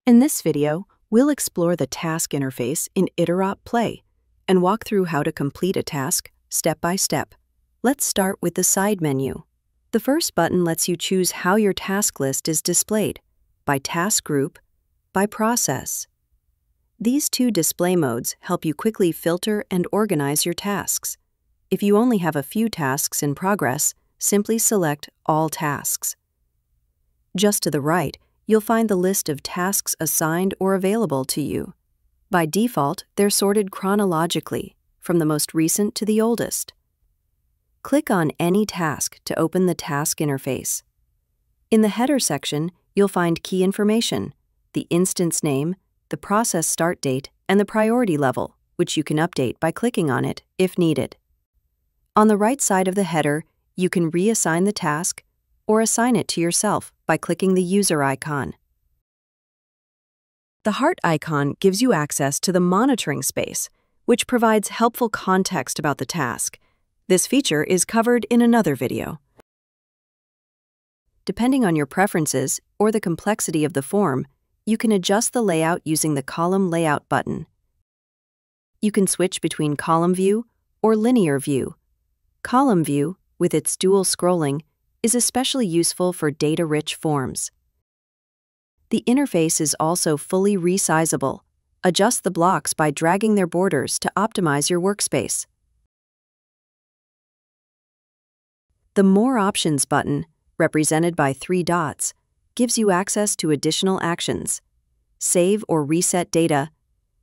In this video, we'll explore the task interface in Iterop Play and walk through how to complete a task step by step. Let's start with the side menu. The first button lets you choose how your task list is displayed, by task group, by process. These two display modes help you quickly filter and organize your tasks. If you only have a few tasks in progress, simply select All Tasks. Just to the right, you'll find the list of tasks assigned or available to you. By default, they're sorted chronologically, from the most recent to the oldest. Click on any task to open the task interface. In the header section, you'll find key information, the instance name, the process start date, and the priority level, which you can update by clicking on it if needed. On the right side of the header, you can reassign the task or assign it to yourself by clicking the user icon. The heart icon gives you access to the monitoring space, which provides helpful context about the task. This feature is covered in another video. Depending on your preferences or the complexity of the form, you can adjust the layout using the Column Layout button. You can switch between column view or linear view. Column view, with its dual scrolling, is especially useful for data-rich forms. The interface is also fully resizable. Adjust the blocks by dragging their borders to optimize your workspace. The More Options button, represented by 3 dots, gives you access to additional actions: save or reset data,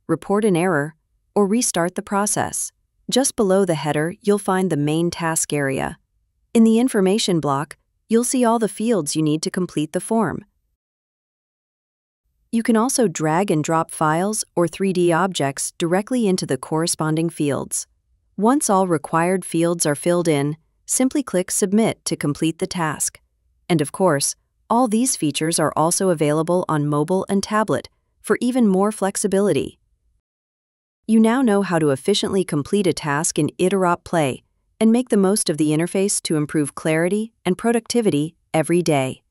report an error, or restart the process. Just below the header, you'll find the main task area. In the information block, you'll see all the fields you need to complete the form. You can also drag and drop files or 3D objects directly into the corresponding fields. Once all required fields are filled in, simply click Submit to complete the task. And of course, all these features are also available on mobile and tablet for even more flexibility. You now know how to efficiently complete a task in Iterop Play and make the most of the interface to improve clarity and productivity every day.